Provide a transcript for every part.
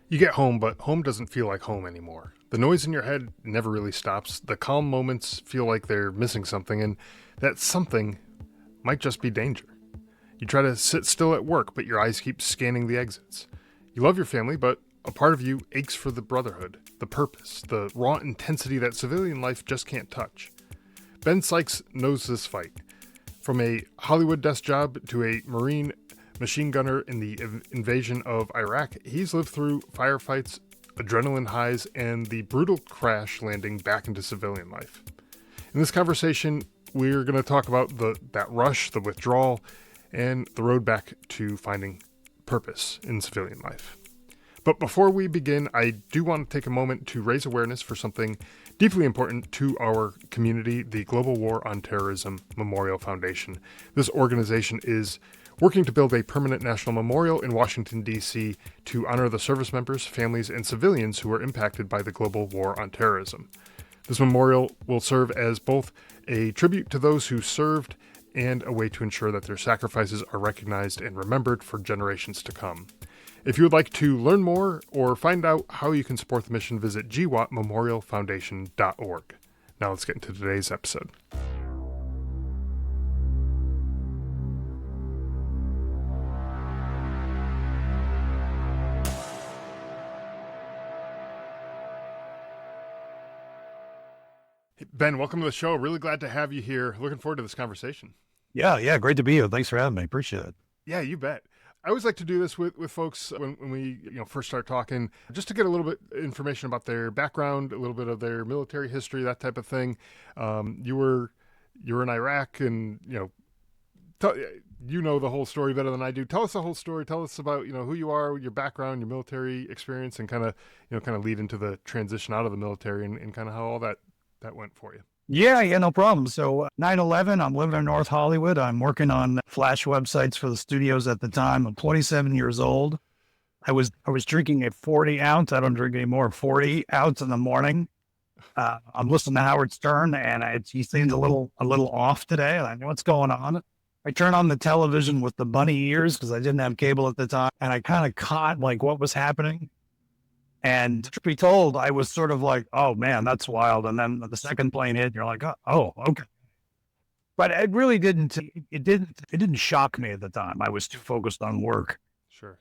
You get home, but home doesn't feel like home anymore. The noise in your head never really stops. The calm moments feel like they're missing something, and that something might just be danger. You try to sit still at work, but your eyes keep scanning the exits. You love your family, but a part of you aches for the brotherhood, the purpose, the raw intensity that civilian life just can't touch. Ben Sykes knows this fight. From a Hollywood desk job to a Marine machine gunner in the invasion of Iraq, he's lived through firefights, adrenaline highs, and the brutal crash landing back into civilian life. In this conversation, we're going to talk about that rush, the withdrawal, and the road back to finding purpose in civilian life. But before we begin, I do want to take a moment to raise awareness for something deeply important to our community, the Global War on Terrorism Memorial Foundation. This organization is working to build a permanent national memorial in Washington, D.C. to honor the service members, families, and civilians who were impacted by the global war on terrorism. This memorial will serve as both a tribute to those who served and a way to ensure that their sacrifices are recognized and remembered for generations to come. If you would like to learn more or find out how you can support the mission, visit gwatmemorialfoundation.org. Now let's get into today's episode. Hey, Ben, welcome to the show. Really glad to have you here. Looking forward to this conversation. Yeah, great to be here. Thanks for having me. Appreciate it. Yeah, you bet. I always like to do this with folks when we first start talking, just to get a little bit information about their background, a little bit of their military history, that type of thing. You were in Iraq, and you know the whole story better than I do. Tell us the whole story. Tell us about who you are, your background, your military experience, and kind of lead into the transition out of the military and kind of how all that went for you. Yeah, no problem. So 9/11, I'm living in North Hollywood. I'm working on Flash websites for the studios at the time. I'm 27 years old. I was drinking a 40 ounce. I don't drink anymore. 40 ounce in the morning. I'm listening to Howard Stern, and he seemed a little off today. I know what's going on. I turned on the television with the bunny ears because I didn't have cable at the time, and I kind of caught like what was happening. And to be told, I was sort of like, oh man, that's wild. And then the second plane hit, and you're like, oh, okay. But it really didn't shock me at the time. I was too focused on work. Sure.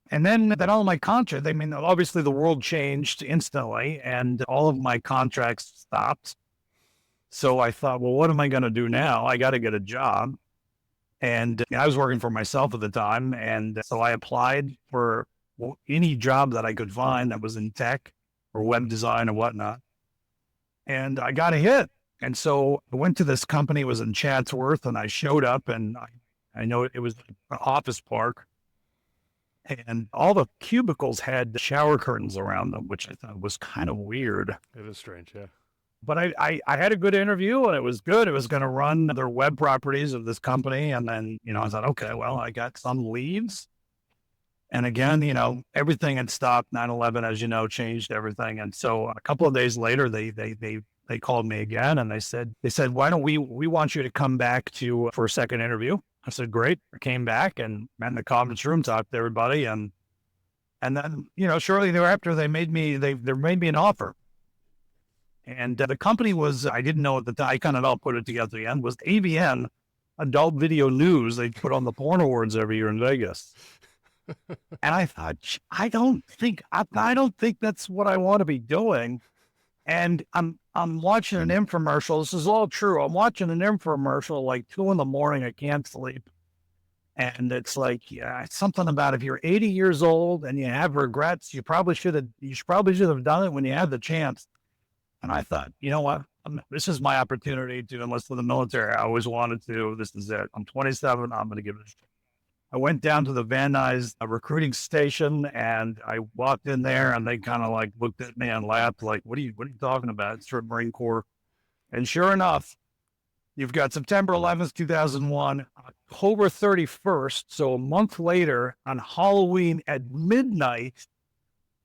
And then all my contracts, obviously the world changed instantly and all of my contracts stopped. So I thought, well, what am I going to do now? I got to get a job. And I was working for myself at the time. And so I applied for any job that I could find that was in tech or web design or whatnot. And I got a hit. And so I went to this company, it was in Chatsworth, and I showed up, and I know it was an office park, and all the cubicles had shower curtains around them, which I thought was kind of weird. It is strange, yeah. But I had a good interview, and it was good. It was going to run their web properties of this company. And then, I thought, okay, well, I got some leads. And again, everything had stopped. 9/11, as you know, changed everything. And so a couple of days later, they called me again, and they said, why don't we want you to come back for a second interview? I said, great. I came back and met in the conference room, talked to everybody. And then, shortly thereafter, they made me an offer. And the company was, I didn't know at the time, I kind of all put it together at the end, was AVN, Adult Video News. They put on the Porn Awards every year in Vegas. And I thought, I don't think that's what I want to be doing. And I'm watching an infomercial. This is all true. I'm watching an infomercial like 2 a.m. I can't sleep. And it's like, it's something about if you're 80 years old and you have regrets, you probably should have done it when you had the chance. And I thought, you know what? This is my opportunity to enlist in the military. I always wanted to. This is it. I'm 27. I'm going to give it a shot. I went down to the Van Nuys recruiting station, and I walked in there, and they kind of like looked at me and laughed, like, what are you talking about? It's for Marine Corps. And sure enough, you've got September 11th, 2001, October 31st. So a month later on Halloween at midnight,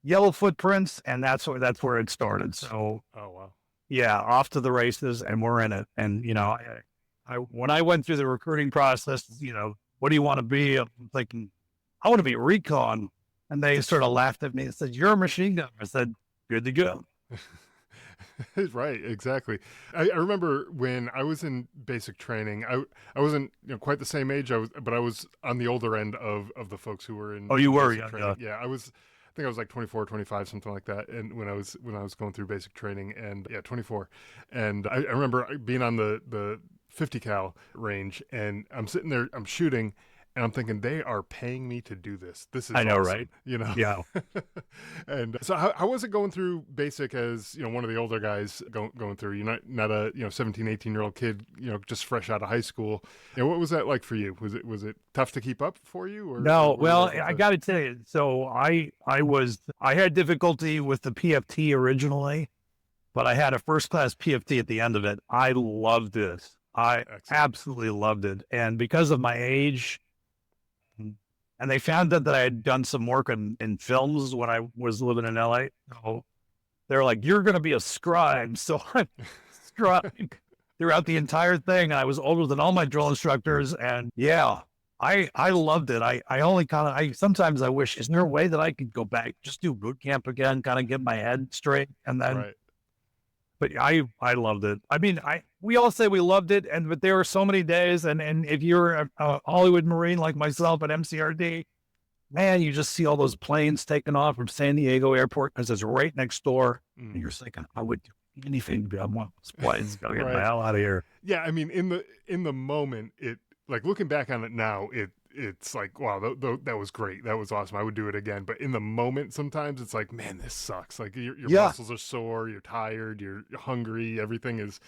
yellow footprints. And that's where it started. So, oh, wow. Yeah, off to the races, and we're in it. And, when I went through the recruiting process, what do you want to be? I'm thinking, I want to be recon. And they sort of laughed at me and said, "You're a machine gunner." I said, "Good to go." Right, exactly. I remember when I was in basic training, I wasn't quite the same age. But I was on the older end of the folks who were Oh, in you were, basic yeah, training. Yeah, I think I was like 24, 25, something like that. And when I was going through basic training, and yeah, 24, and I remember being on the 50 cal range, and I'm sitting there, I'm shooting, and I'm thinking they are paying me to do this. This I is know, awesome, right? you know. Yeah. And so, how was it going through basic as one of the older guys going through? You're not a 17, 18-year-old kid, just fresh out of high school. What was that like for you? Was it tough to keep up for you, or No, were you well, able I to? got to tell you, so I had difficulty with the PFT originally, but I had a first class PFT at the end of it. I loved it. I Excellent. absolutely loved it. And because of my age, and they found out that I had done some work in films when I was living in LA. So they're like, "You're going to be a scribe." So I'm scribe throughout the entire thing. I was older than all my drill instructors. And yeah, I loved it. I only sometimes I wish, is there a way that I could go back, just do boot camp again, kind of get my head straight, and then Right. but I loved it. I mean, we all say we loved it, but there were so many days, and if you're a Hollywood Marine like myself at MCRD, man, you just see all those planes taking off from San Diego Airport because it's right next door, and you're thinking, I would do anything to be on one of those planes. Go get the Right. hell out of here. Yeah, I mean, in the moment, it, like, looking back on it now, it's like, wow, that was great, that was awesome. I would do it again. But in the moment, sometimes it's like, man, this sucks. Like your Yeah, muscles are sore, you're tired, you're hungry, everything's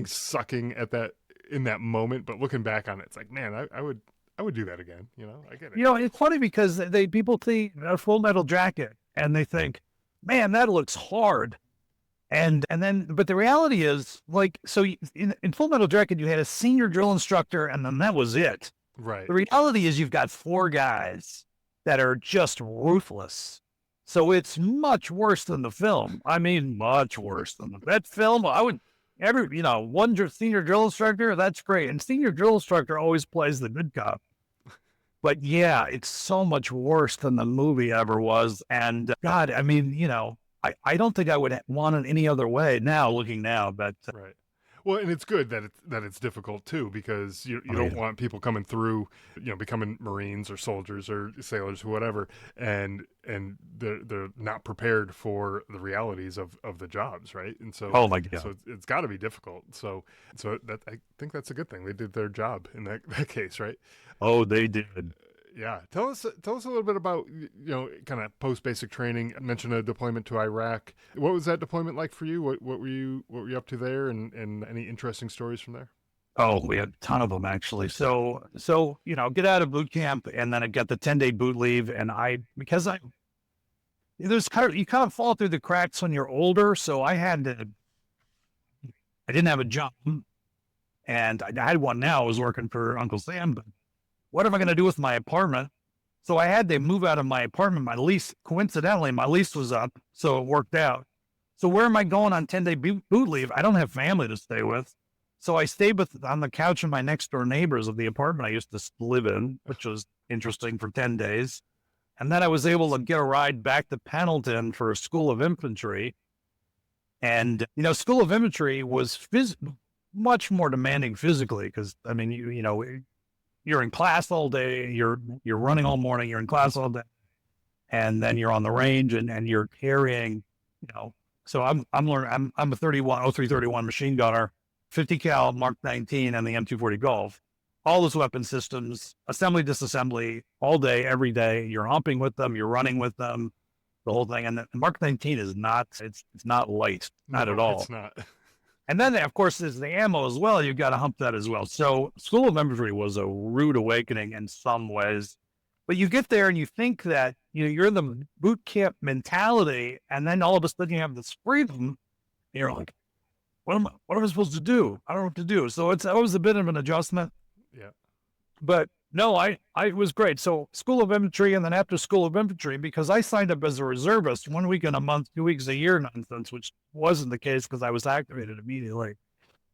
sucking at that in that moment. But looking back on it, it's like, man, I would do that again. I get it. it's funny because people see a Full Metal Jacket and they think, man, that looks hard. And then, but the reality is, like, so in Full Metal Jacket, you had a senior drill instructor, and then that was it. Right. The reality is, you've got four guys that are just ruthless. So it's much worse than the film. I mean, much worse than that film. I would one senior drill instructor, that's great, and senior drill instructor always plays the good cop. But yeah, it's so much worse than the movie ever was. And God, I mean, I don't think I would want it any other way now, looking now, but Right. Well, and it's good that it's difficult too, because you don't want people coming through, becoming Marines or soldiers or sailors or whatever, and they're not prepared for the realities of the jobs, right? And so oh my God. so it's got to be difficult. So that, I think that's a good thing. They did their job in that case, right? Oh, they did. Yeah, tell us a little bit about kind of post basic training. I mentioned a deployment to Iraq. What was that deployment like for you? What were you up to there, and any interesting stories from there? Oh, we had a ton of them actually. So get out of boot camp, and then I got the 10-day boot leave, and because you kind of fall through the cracks when you're older. So I didn't have a job, and I had one now. I was working for Uncle Sam, but what am I going to do with my apartment? So I had to move out of my apartment. Coincidentally, my lease was up, so it worked out. So where am I going on 10-day boot leave? I don't have family to stay with. So I stayed on the couch of my next door neighbors of the apartment I used to live in, which was interesting for 10 days. And then I was able to get a ride back to Pendleton for a School of Infantry. And, School of Infantry was much more demanding physically because, I mean, you're in class all day, you're running all morning, you're in class all day, and then you're on the range and you're carrying, so I'm learning, I'm a 331 machine gunner, 50 cal Mark 19 and the M240 Golf, all those weapon systems, assembly, disassembly, all day, every day. You're humping with them, you're running with them, the whole thing. And the Mark 19 is it's not light, not at No, all. it's not. And then, of course, there's the ammo as well. You've got to hump that as well. So School of Infantry was a rude awakening in some ways. But you get there and you think that, you're in the boot camp mentality. And then all of a sudden you have this freedom. And you're like, what am I supposed to do? I don't know what to do. So it's always a bit of an adjustment. Yeah. But no, I was great. So School of Infantry, and then after School of Infantry, because I signed up as a reservist 1 week in a month, 2 weeks a year nonsense, which wasn't the case because I was activated immediately.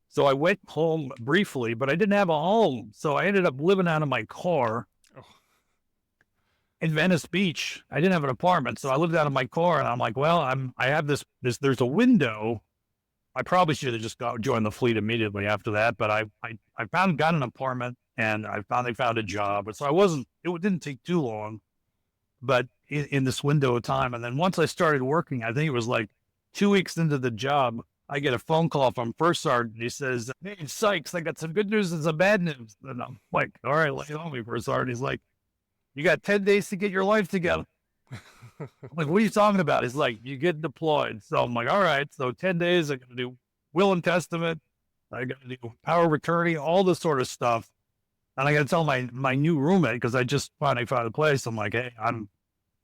So I went home briefly, but I didn't have a home. So I ended up living out of my car. Oh. in Venice Beach. I didn't have an apartment, so I lived out of my car, and I'm like, well, I have there's a window. I probably should have just joined the fleet immediately after that, but I got an apartment, and I finally found a job. So it didn't take too long, but in this window of time. And then once I started working, I think it was like 2 weeks into the job, I get a phone call from First Sergeant. He says, "Hey, Sykes, I got some good news and some bad news." And I'm like, "All right, lay it on me, First Sergeant." He's like, "You got 10 days to get your life together." I'm like, "What are you talking about?" He's like, "You get deployed." So I'm like, "All right, so 10 days, I got to do will and testament. I got to do power of attorney, all this sort of stuff." And I got to tell my new roommate, because I just finally found a place. I'm like, "Hey, I'm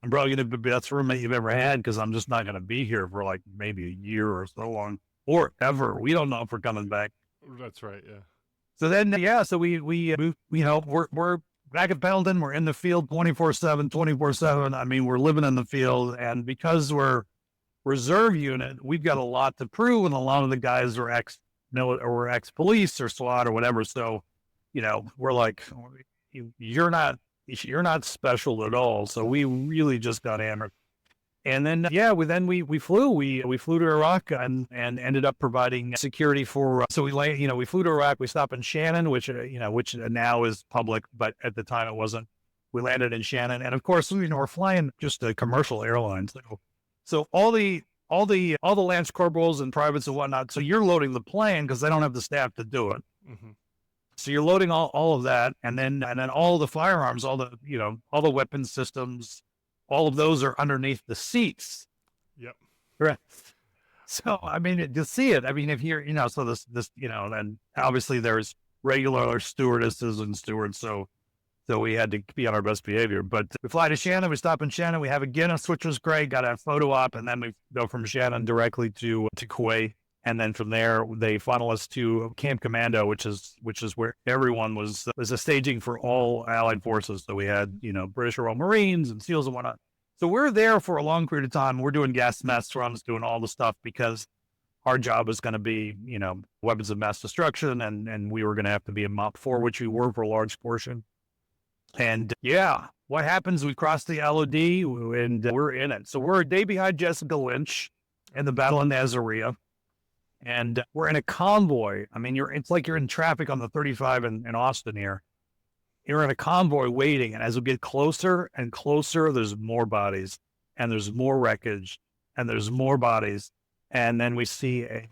probably going to be the best roommate you've ever had, because I'm just not going to be here for like maybe a year or so long, or ever. We don't know if we're coming back." That's right. Yeah. So then, yeah, so we're back at Pendleton. We're in the field 24/7, 24/7. I mean, we're living in the field, and because we're reserve unit, we've got a lot to prove, and a lot of the guys are ex-military or ex-police or SWAT or whatever. So, we're like, you're not special at all. So we really just got hammered. And then, yeah, we flew. We flew to Iraq and ended up providing security for. So we flew to Iraq. We stopped in Shannon, which now is public, but at the time it wasn't. We landed in Shannon, and of course, we're flying just a commercial airline. So all the lance corporals and privates and whatnot. So you're loading the plane because they don't have the staff to do it. Mm-hmm. So you're loading all of that, and then all the firearms, all the weapon systems, all of those are underneath the seats. Yep. Right. So, I mean, to see it, I mean, if you're, so this, then obviously there's regular stewardesses and stewards. So we had to be on our best behavior, but we fly to Shannon, we stop in Shannon, we have a Guinness, which was great, got a photo op, and then we go from Shannon directly to Kuwait. And then from there, they funnel us to Camp Commando, which is where everyone was a staging for all Allied forces. So we had, British Royal Marines and SEALs and whatnot. So we're there for a long period of time. We're doing gas mask runs, doing all the stuff, because our job is going to be, weapons of mass destruction. And we were going to have to be in MOP 4, which we were for a large portion. And yeah, what happens? We cross the LOD and we're in it. So we're a day behind Jessica Lynch in the Battle of Nasiriyah. And we're in a convoy. I mean, it's like you're in traffic on the 35 in Austin here. You're in a convoy waiting. And as we get closer and closer, there's more bodies, and there's more wreckage, and there's more bodies. And then we see a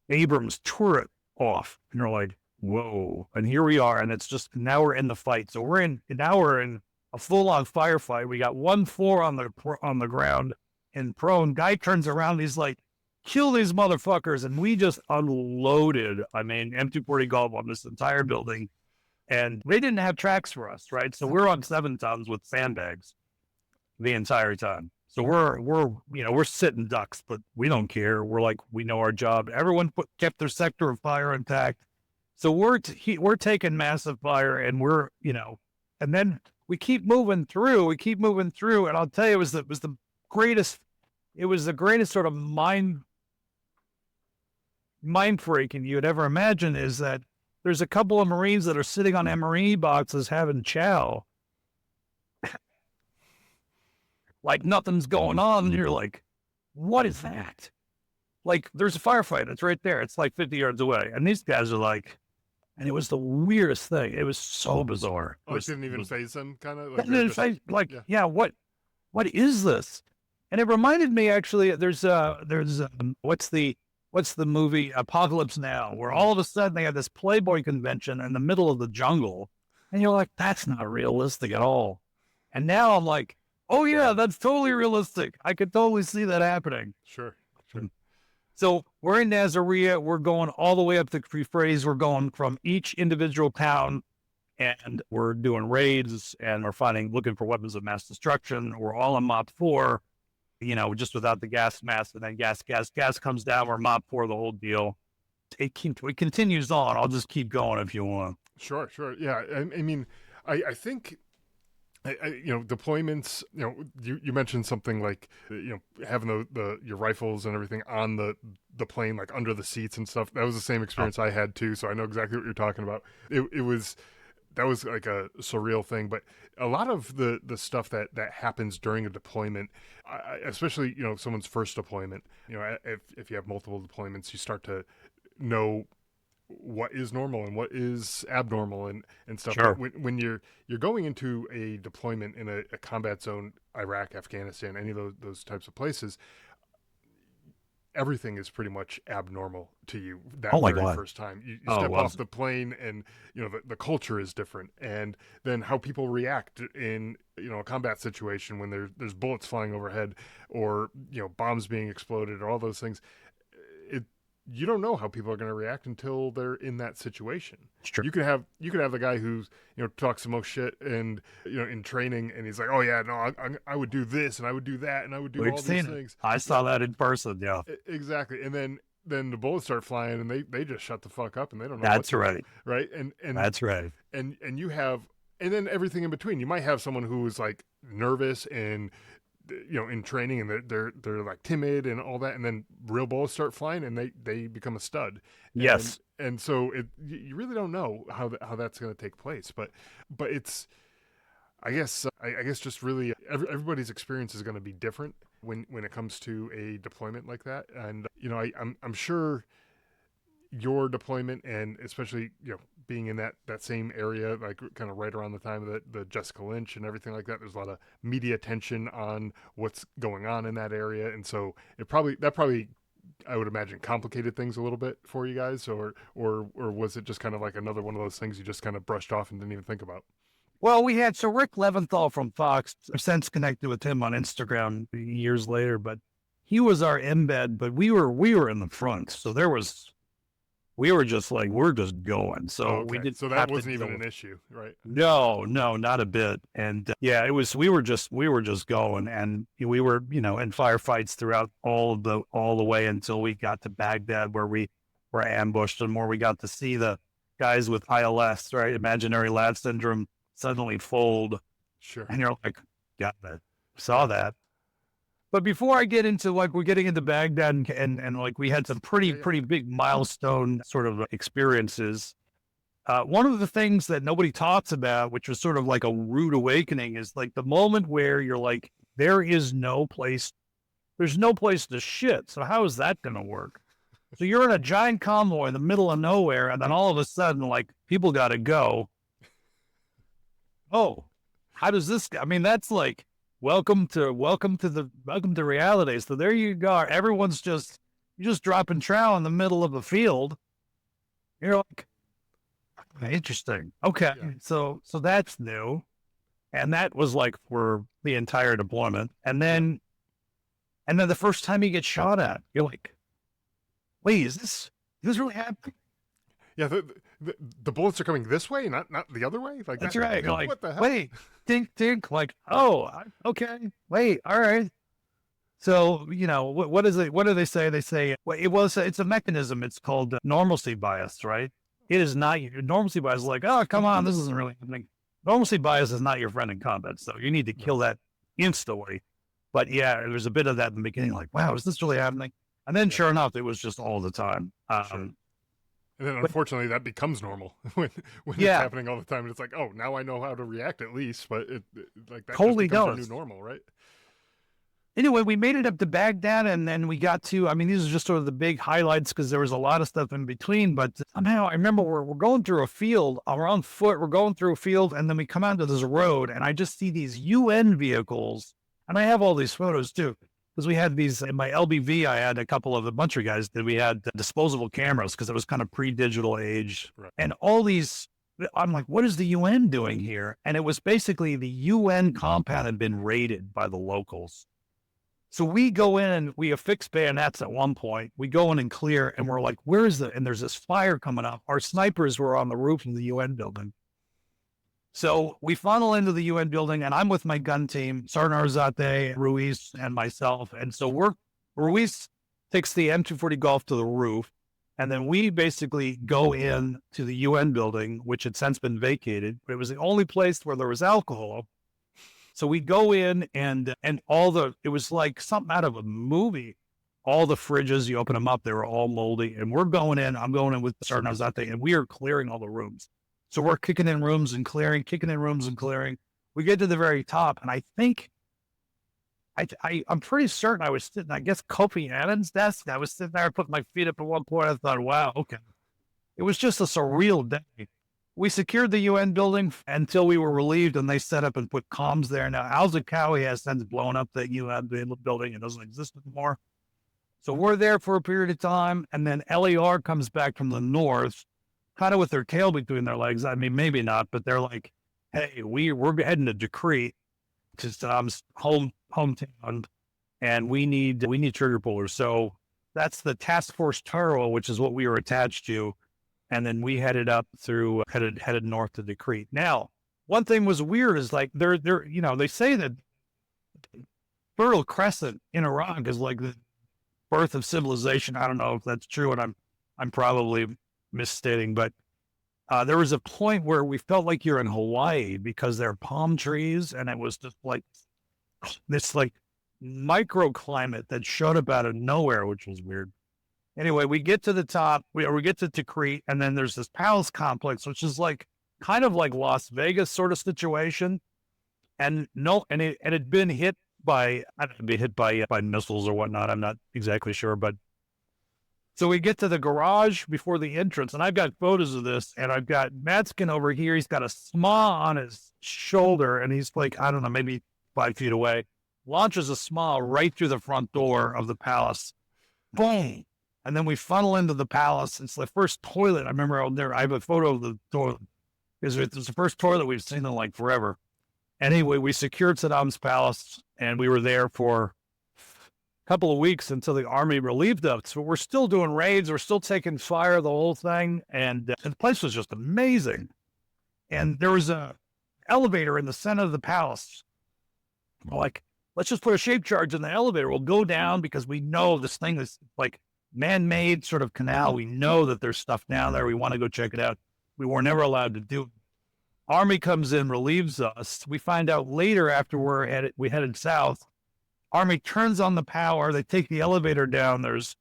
Abrams turret off, and you're like, whoa. And here we are. And it's just, now we're in the fight. So now we're in a full on firefight. We got 1-4 on the ground and prone. Guy turns around. He's like, kill these motherfuckers. And we just unloaded, M240 Golf on this entire building. And they didn't have tracks for us, right? So we're on 7 tons with sandbags the entire time. So we're sitting ducks, but we don't care. We're like, we know our job. Everyone kept their sector of fire intact. So we're taking massive fire, and and then we keep moving through. And I'll tell you, it was the greatest sort of mind freaking you'd ever imagine, is that there's a couple of Marines that are sitting on MRE boxes having chow. Like nothing's going on. And you're like, what is that? Like, there's a firefight. It's right there. It's like 50 yards away. And these guys are like, and it was the weirdest thing. It was so bizarre. It didn't even faze them, kind of? What is this? And it reminded me, actually, there's what's the movie Apocalypse Now, where all of a sudden they have this Playboy convention in the middle of the jungle, and you're like, that's not realistic at all. And now I'm like, oh yeah, that's totally realistic. I could totally see that happening. Sure. So we're in Nasiriyah. We're going all the way up to Euphrates. We're going from each individual town, and we're doing raids, and we're looking for weapons of mass destruction. We're all in MOP 4. Just without the gas mask, and then gas comes down. We're MOP 4, the whole deal. It continues on. I'll just keep going if you want. Sure. Yeah. I think, deployments, you mentioned something like, having your rifles and everything on the plane, like under the seats and stuff. That was the same experience I had too. So I know exactly what you're talking about. It was that was like a surreal thing. But a lot of the stuff that happens during a deployment, especially someone's first deployment, if you have multiple deployments, you start to know what is normal and what is abnormal and stuff. Sure. But when you're going into a deployment in a combat zone, Iraq, Afghanistan, any of those types of places, everything is pretty much abnormal to you that Oh my very God. first time. You Oh, step well, off the plane, and the culture is different, and then how people react in a combat situation when there's bullets flying overhead, or bombs being exploded, or all those things. You don't know how people are going to react until they're in that situation. it's true. You could have the guy who's talks the most shit and in training, and he's like, oh yeah, no, I would do this and I would do that and I would do We've all seen these it. things. I saw that in person. Yeah, Exactly. And then the bullets start flying, and they just shut the fuck up, and they don't know. that's right. Right. And That's right. and you have, and then everything in between. You might have someone who is like nervous and in training, and they're like timid and all that, and then real bullets start flying, and they become a stud. Yes. And so you really don't know how that's going to take place, but it's, I guess just really everybody's experience is going to be different when it comes to a deployment like that. And I'm sure your deployment, and especially being in that same area, like kind of right around the time of the Jessica Lynch and everything like that, there's a lot of media attention on what's going on in that area, and so that probably I would imagine complicated things a little bit for you guys, or was it just kind of like another one of those things you just kind of brushed off and didn't even think about? Well, so Rick Leventhal from Fox, I've since connected with him on Instagram years later, but he was our embed, but we were in the front, so we were just like, we're just going. So Okay. we didn't. So that wasn't even an issue, right? No, not a bit. And yeah, we were just going, and we were, in firefights throughout all the way until we got to Baghdad, where we were ambushed, and where we got to see the guys with ILS, right, imaginary lat syndrome, suddenly fold. Sure. And you're like, got that, saw that. But before I get into, like, we're getting into Baghdad, and like we had some pretty big milestone sort of experiences. One of the things that nobody talks about, which was sort of like a rude awakening, is like the moment where you're like, there's no place to shit. So how is that going to work? So you're in a giant convoy in the middle of nowhere, and then all of a sudden, like, people got to go. Oh, how does this? I mean, that's like, welcome to reality. So there you go. Everyone's you're just dropping trow in the middle of a field. You're like, interesting. Okay. Yeah. So that's new. And that was like for the entire deployment. And then the first time you get shot at, you're like, wait, is this really happening? Yeah, the bullets are coming this way, not the other way. Like that's that, right. You're what like, the hell? wait, think. Like, oh, okay. Wait, all right. So what is it? What do they say? They say, well, it's a mechanism. It's called normalcy bias, right? It is not your normalcy bias. Is like, oh, come on, this isn't really happening. Normalcy bias is not your friend in combat, so you need to kill that instantly. But yeah, there's a bit of that in the beginning, like, wow, is this really happening? And then, sure enough, it was just all the time. Sure. And then, unfortunately, that becomes normal when it's happening all the time. And it's like, oh, now I know how to react at least. But like that totally just becomes does. our new normal, right? Anyway, we made it up to Baghdad, and then we got to, I mean, these are just sort of the big highlights because there was a lot of stuff in between. But somehow I remember we're going through a field, we're on foot, we're going through a field, and then we come onto this road, and I just see these UN vehicles. And I have all these photos too, because we had these in my LBV. I had a bunch of guys that we had disposable cameras because it was kind of pre-digital age, Right. And all these. I'm like, what is the UN doing here? And it was basically the UN compound had been raided by the locals. So we go in and we affix bayonets at one point. We go in and clear, and we're like, where is and there's this fire coming up. Our snipers were on the roof of the UN building. So we funnel into the UN building, and I'm with my gun team, Sergeant Arzate, Ruiz, and myself. And so Ruiz takes the M240 Golf to the roof, and then we basically go in to the UN building, which had since been vacated, but it was the only place where there was alcohol. So we go in, and it was like something out of a movie. All the fridges, you open them up, they were all moldy. And I'm going in with Sergeant Arzate, and we are clearing all the rooms. So we're kicking in rooms and clearing, kicking in rooms and clearing. We get to the very top, and I think I'm pretty certain I was sitting, I guess, Kofi Annan's desk. I was sitting there, I put my feet up at one point. I thought, wow, okay. It was just a surreal day. We secured the UN building until we were relieved, and they set up and put comms there. Now, Al-Zakawi has since blown up the UN building. It doesn't exist anymore. So we're there for a period of time, and then LER comes back from the north, kind of with their tail between their legs. I mean, maybe not, but they're like, hey, we're heading to Decrete, to Saddam's hometown, and we need trigger pullers. So that's the Task Force Turtle, which is what we were attached to. And then we headed up through, headed north to Decrete. Now, one thing was weird is like they're they say that Fertile Crescent in Iraq is like the birth of civilization. I don't know if that's true, and I'm probably misstating, but there was a point where we felt like you're in Hawaii because there are palm trees, and it was just like this like microclimate that showed up out of nowhere, which was weird. Anyway, we get to the top, we get to Tikrit, and then there's this palace complex, which is like kind of like Las Vegas sort of situation. And it had been hit by, I don't know, be hit by missiles or whatnot. I'm not exactly sure, but so we get to the garage before the entrance, and I've got photos of this, and I've got Matskin over here. He's got a SMA on his shoulder, and he's like, I don't know, maybe 5 feet away, launches a SMA right through the front door of the palace. Boom. And then we funnel into the palace. It's the first toilet. I remember out there, I have a photo of the toilet. It's the first toilet we've seen in like forever. Anyway, we secured Saddam's palace, and we were there for a couple of weeks until the army relieved us. So we're still doing raids. We're still taking fire, the whole thing. And the place was just amazing. And there was a elevator in the center of the palace. We're like, let's just put a shape charge in the elevator. We'll go down because we know this thing is like man-made sort of canal. We know that there's stuff down there. We want to go check it out. We were never allowed to do it. Army comes in, relieves us. We find out later after we headed south. Army turns on the power. They take the elevator down. There's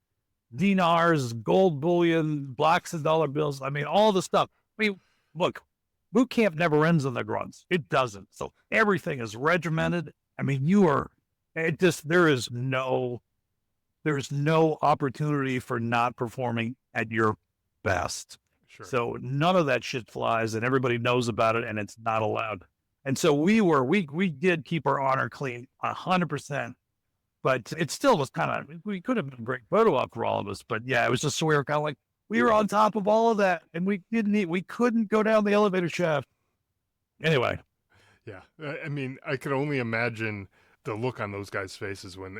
dinars, gold bullion, blocks of dollar bills. I mean, all the stuff. I mean, look, boot camp never ends on the grunts. It doesn't. So everything is regimented. I mean, there's no opportunity for not performing at your best. Sure. So none of that shit flies, and everybody knows about it, and it's not allowed. And so we did keep our honor clean 100%, but it still was kind of, we could have been a great photo op for all of us, but yeah, it was just so we were kind of like, we were on top of all of that, and we couldn't go down the elevator shaft. Anyway. Yeah. I mean, I could only imagine the look on those guys' faces when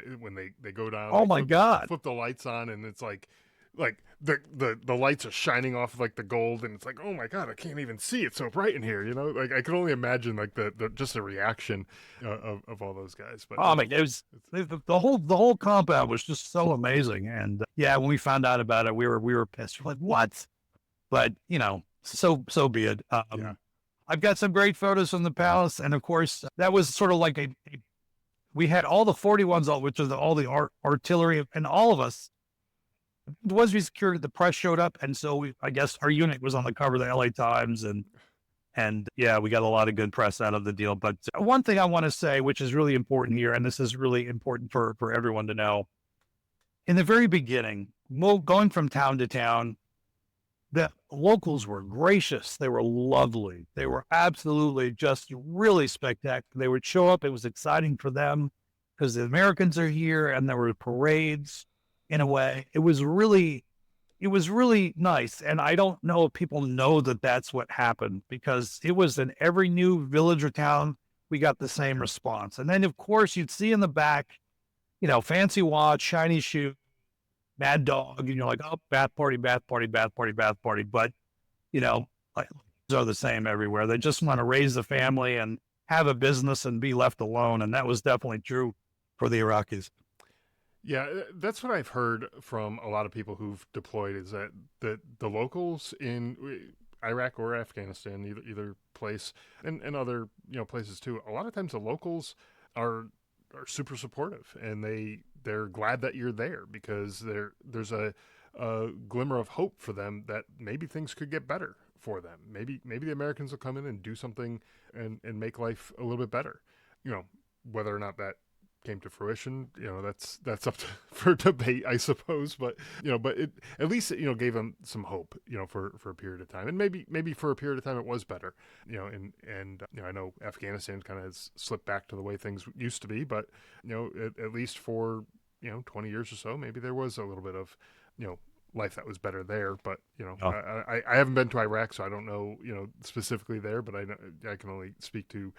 they go down. Oh my God. Flip the lights on, and it's like the lights are shining off like the gold, and it's like, oh my God, I can't even see. It's so bright in here, Like I could only imagine like the just the reaction of all those guys. But oh my, it was the whole compound was just so amazing. And yeah, when we found out about it, we were pissed. We're like, what? But so be it. Yeah. I've got some great photos from the palace, and of course, that was sort of like we had all the 41s, which are all the artillery, and all of us. Once we secured it, the press showed up, and so I guess our unit was on the cover of the LA Times, and yeah, we got a lot of good press out of the deal. But one thing I want to say, which is really important here, and this is really important for everyone to know, in the very beginning, going from town to town, the locals were gracious. They were lovely. They were absolutely just really spectacular. They would show up. It was exciting for them because the Americans are here, and there were parades. In a way, it was really nice. And I don't know if people know that that's what happened, because it was in every new village or town, we got the same response. And then, of course, you'd see in the back, fancy watch, shiny shoe, mad dog, and you're like, oh, bath party, bath party, bath party, bath party. But, like, those are the same everywhere. They just want to raise the family and have a business and be left alone. And that was definitely true for the Iraqis. Yeah, that's what I've heard from a lot of people who've deployed, is that the locals in Iraq or Afghanistan, either place, and other places too, a lot of times the locals are super supportive, and they're glad that you're there, because there's a glimmer of hope for them that maybe things could get better for them. Maybe the Americans will come in and do something and make life a little bit better. Whether or not that came to fruition, that's up for debate, I suppose. But but it at least gave them some hope, for a period of time, and maybe for a period of time it was better, and I know Afghanistan kind of has slipped back to the way things used to be, but at least for 20 years or so, maybe there was a little bit of life that was better there. But I haven't been to Iraq, so I don't know specifically there, but I can only speak to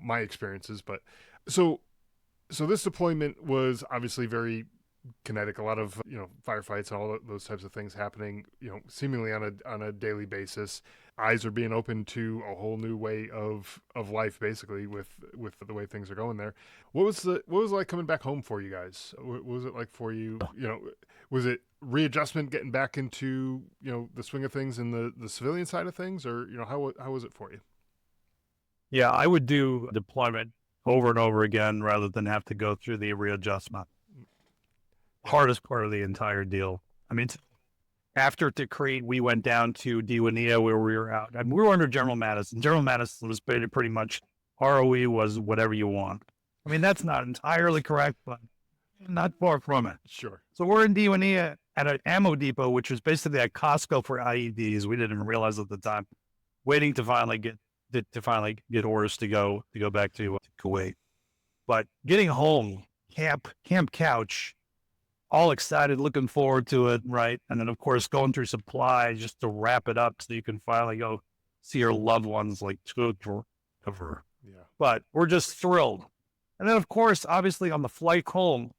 my experiences. But so this deployment was obviously very kinetic, a lot of firefights and all those types of things happening seemingly on a daily basis. Eyes are being opened to a whole new way of life, basically, with the way things are going there. What was it like coming back home for you guys? What was it like for you? Was it readjustment, getting back into the swing of things in the civilian side of things, or how was it for you? Yeah, I would do deployment over and over again rather than have to go through the readjustment. Hardest part of the entire deal. I mean, after Tikrit, we went down to Diwania where we were out. And we were under General Madison. General Madison was pretty much ROE was whatever you want. I mean, that's not entirely correct, but not far from it. Sure. So we're in Diwania at an ammo depot, which was basically a Costco for IEDs. We didn't realize at the time, waiting to finally get orders to go back to Kuwait. But getting home, camp couch, all excited, looking forward to it, right? And then, of course, going through supplies just to wrap it up so you can finally go see your loved ones like forever. Yeah. But we're just thrilled. And then, of course, obviously on the flight home,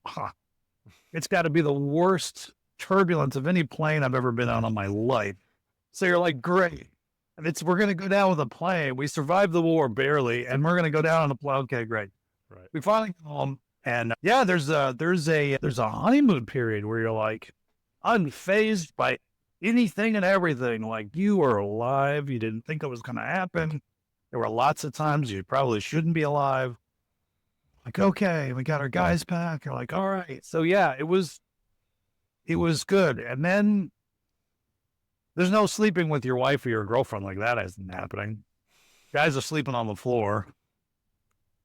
it's got to be the worst turbulence of any plane I've ever been on in my life. So you're like, great. And we're going to go down with a plane. We survived the war barely, and we're going to go down on a plane. Okay, great. Right. We finally go home. And yeah, there's a honeymoon period where you're like unfazed by anything and everything. Like you are alive. You didn't think it was going to happen. There were lots of times you probably shouldn't be alive. Like, okay, we got our guys back. You're like, all right. So yeah, it was good. And then there's no sleeping with your wife or your girlfriend like that isn't happening. Guys are sleeping on the floor.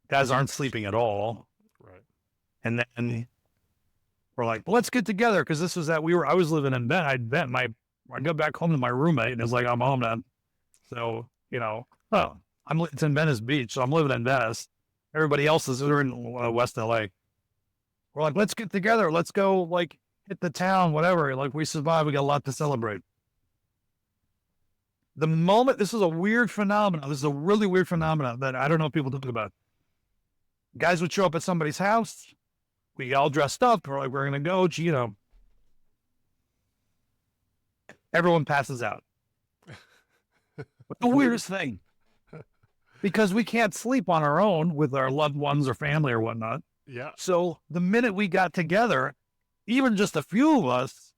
Guys aren't sleeping at all. And then we're like, well, let's get together because this was I was living in Venice. I go back home to my roommate and it's like, I'm home now. So, it's in Venice Beach. So I'm living in Venice. Everybody else is in West LA. We're like, let's get together. Let's go hit the town, whatever. Like we survived. We got a lot to celebrate. The moment, this is a weird phenomenon. This is a really weird phenomenon that I don't know if people talk about. Guys would show up at somebody's house. We all dressed up. We're like, we're going to go, Everyone passes out. The weirdest thing. Because we can't sleep on our own with our loved ones or family or whatnot. Yeah. So the minute we got together, even just a few of us,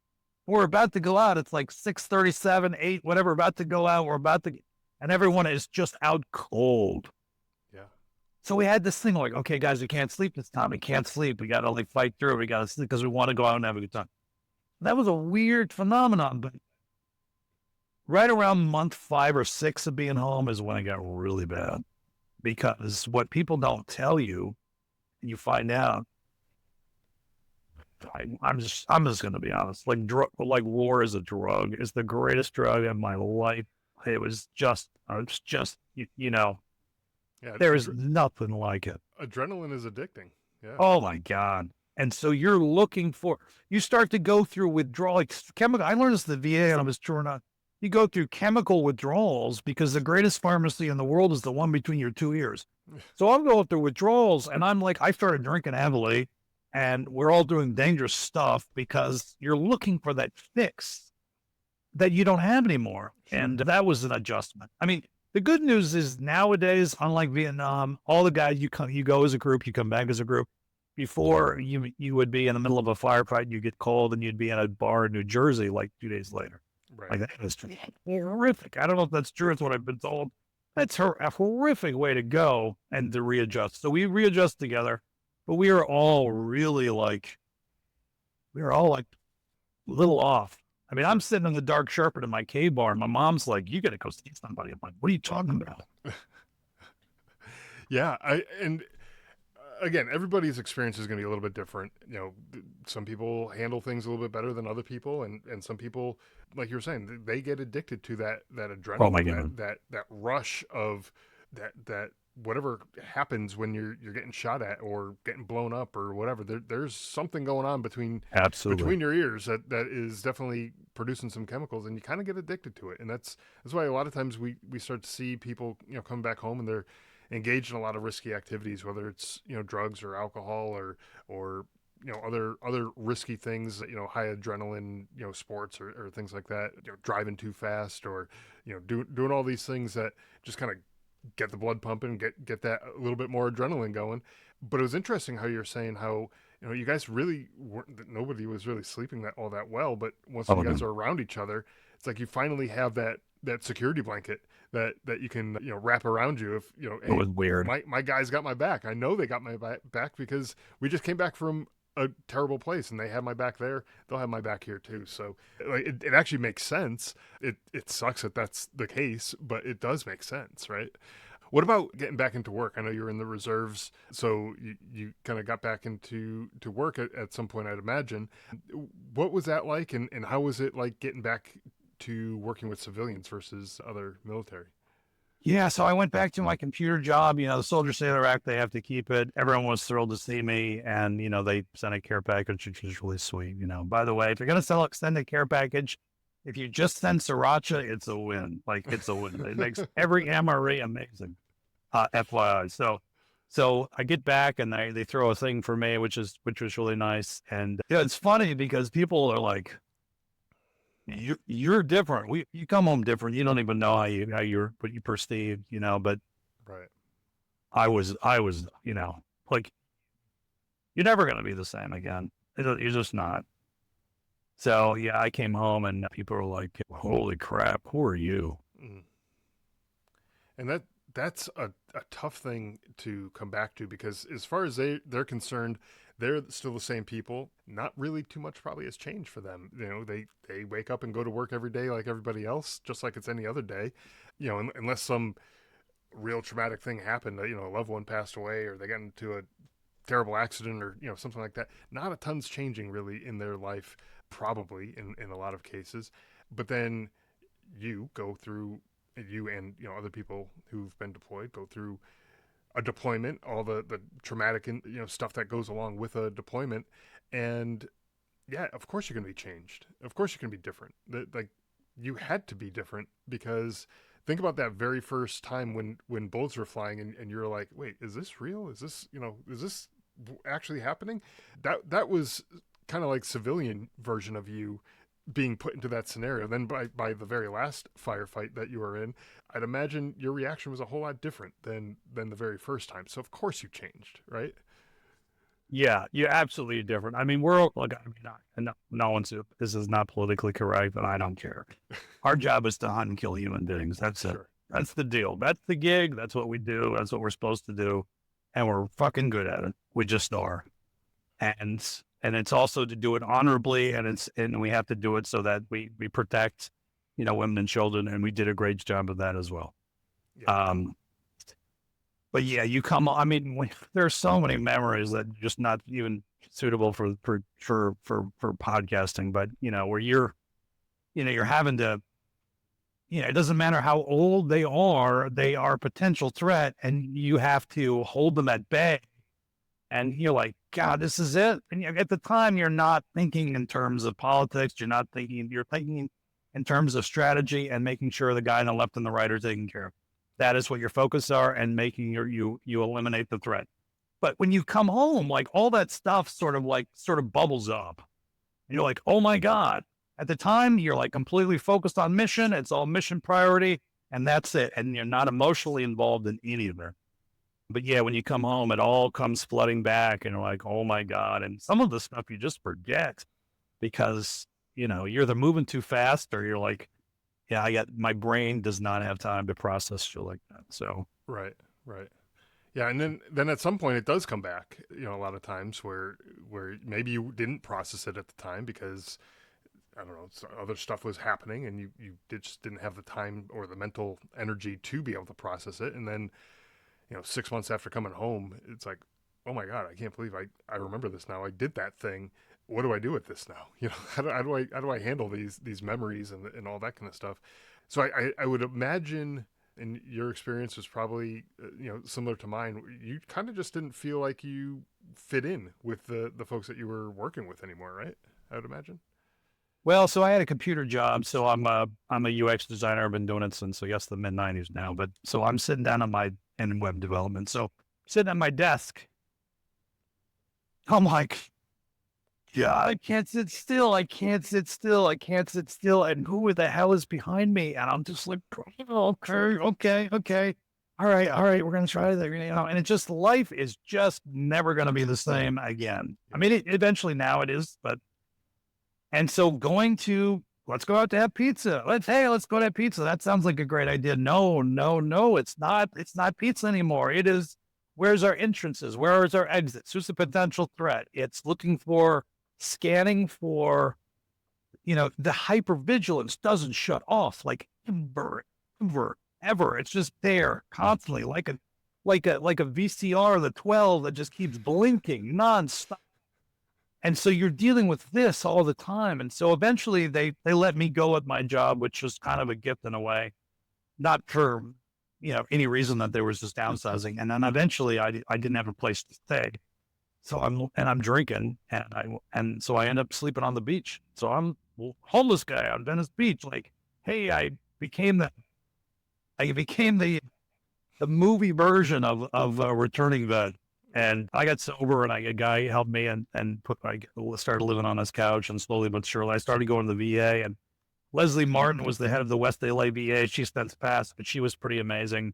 we're about to go out. It's like 6:37, 8, whatever, about to go out. And everyone is just out cold. So we had this thing like, okay, guys, we can't sleep this time. We can't sleep. We got to fight through. We got to sleep because we want to go out and have a good time. That was a weird phenomenon. But right around month 5 or 6 of being home is when it got really bad. Because what people don't tell you, and you find out, I'm just going to be honest. Like war is a drug. It's the greatest drug in my life. It was just, Yeah, there is nothing like it. Adrenaline is addicting. Yeah. Oh my God. And so you start to go through withdrawal, chemical. I learned this at the VA and I was touring on. You go through chemical withdrawals because the greatest pharmacy in the world is the one between your 2 ears. So I'm going through withdrawals and I started drinking heavily and we're all doing dangerous stuff because you're looking for that fix that you don't have anymore. And that was an adjustment. I mean, the good news is nowadays, unlike Vietnam, all the guys you go as a group, you come back as a group. Before you would be in the middle of a firefight, you get cold, and you'd be in a bar in New Jersey 2 days later. Right. Like that was horrific. I don't know if that's true. It's what I've been told. That's a horrific way to go and to readjust. So we readjust together, but we are all really a little off. I mean, I'm Sure. sitting in the dark sharpening in my cave bar, and my mom's like, "You got to go see somebody." I'm like, "What are you talking about?" Yeah, I and again, everybody's experience is going to be a little bit different. Some people handle things a little bit better than other people, and some people, like you were saying, they get addicted to that Oh my adrenaline, that god, that rush of that whatever happens when you're getting shot at or getting blown up or whatever. There's something going on absolutely. between your ears that is definitely producing some chemicals, and you kind of get addicted to it. And that's why a lot of times we start to see people come back home and they're engaged in a lot of risky activities, whether it's drugs or alcohol or other risky things, high adrenaline sports or things like that, driving too fast or doing all these things that just kind of get the blood pumping, get that a little bit more adrenaline going. But it was interesting how you're saying how you guys really weren't, nobody was really sleeping all that well, but once Oh you guys no, are around each other, it's like you finally have that security blanket that you can wrap around you. If it hey, was weird. my guys got my back. I know they got my back because we just came back from a terrible place and they have my back there. They'll have my back here too. So like it actually makes sense. It sucks that that's the case, but it does make sense, right? What about getting back into work? I know you're in the reserves, so you kind of got back to work at some point, I'd imagine. What was that like, and how was it like getting back to working with civilians versus other military? Yeah, so I went back to my computer job. The Soldier Sailor Act, they have to keep it. Everyone was thrilled to see me, and they sent a care package, which was really sweet. By the way, if you're gonna sell extended care package, if you just send sriracha, it's a win. Like it's a win. It makes every MRE amazing. FYI. So I get back and they throw a thing for me, which was really nice. And it's funny because people are like, you're different. You come home different. You don't even know how you're what you perceive, but Right. I was, like you're never gonna be the same again. You're just not. So yeah, I came home and people were like, "Holy crap, who are you?" Mm. And that's a tough thing to come back to because as far as they're concerned, they're still the same people. Not really too much probably has changed for them. They wake up and go to work every day like everybody else, just like it's any other day. Unless some real traumatic thing happened, a loved one passed away or they got into a terrible accident or something like that. Not a ton's changing really in their life, probably in a lot of cases. But then you go through you and other people who've been deployed go through a deployment, all the traumatic and stuff that goes along with a deployment, and yeah, of course you're going to be changed. Of course you're going to be different. Like you had to be different because think about that very first time when bullets were flying and you're like, wait, is this real? Is this actually happening? That was kind of like civilian version of you being put into that scenario. Then by the very last firefight that you were in, I'd imagine your reaction was a whole lot different than the very first time. So of course you changed, right? Yeah, you're absolutely different. I mean, we're like, I mean, no one's, this is not politically correct, and I don't care. Our job is to hunt and kill human beings. That's it. Sure. That's the deal. That's the gig. That's what we do. That's what we're supposed to do. And we're fucking good at it. We just are. And, and it's also to do it honorably. And we have to do it so that we protect, women and children. And we did a great job of that as well. Yeah. Um, but yeah, I mean, there's so many memories that just not even suitable for podcasting. But where you're having to, it doesn't matter how old they are a potential threat, and you have to hold them at bay. And you're like, God, this is it. And at the time, you're not thinking in terms of politics. You're thinking in terms of strategy and making sure the guy on the left and the right are taken care of. That is what your focus are, and making you eliminate the threat. But when you come home, like all that stuff sort of bubbles up. And you're like, oh my God. At the time, you're like completely focused on mission. It's all mission priority, and that's it. And you're not emotionally involved in any of it. But yeah, when you come home, it all comes flooding back, and you're like, oh my God. And some of the stuff you just forget because, you're either moving too fast or you're like, yeah, my brain does not have time to process shit like that. So, Right. Right. Yeah, and then at some point it does come back. A lot of times where maybe you didn't process it at the time because I don't know, other stuff was happening, and just didn't have the time or the mental energy to be able to process it. And then, 6 months after coming home, it's like, oh my God, I can't believe I remember this now. I did that thing. What do I do with this now? How do I handle these memories and all that kind of stuff? So I would imagine, and your experience was probably similar to mine. You kind of just didn't feel like you fit in with the folks that you were working with anymore, right? I would imagine. Well, so I had a computer job. So I'm a UX designer. I've been doing it since, I guess, the mid 90s now. But so I'm sitting down in web development. So sitting at my desk, I'm like, God, I can't sit still. I can't sit still. I can't sit still. And who the hell is behind me? And I'm just like, okay. All right. We're going to try that, and it's just, life is just never going to be the same again. I mean, eventually now it is, and so let's go out to have pizza. Let's go to have pizza. That sounds like a great idea. No, it's not. It's not pizza anymore. It is, where's our entrances? Where is our exits? Who's the potential threat? It's scanning for, the hypervigilance doesn't shut off, like ever. It's just there constantly, like a VCR, the 12 that just keeps blinking nonstop. And so you're dealing with this all the time. And so eventually they let me go at my job, which was kind of a gift in a way, not for, any reason, that there was just downsizing. And then eventually I didn't have a place to stay. So I'm drinking, and so I end up sleeping on the beach. So I'm a homeless guy on Venice Beach. Like, hey, I became the movie version of Returning Vet. And I got sober, and a guy helped me and I started living on his couch, and slowly but surely I started going to the VA. And Leslie Martin was the head of the West LA VA. She's since passed, but she was pretty amazing.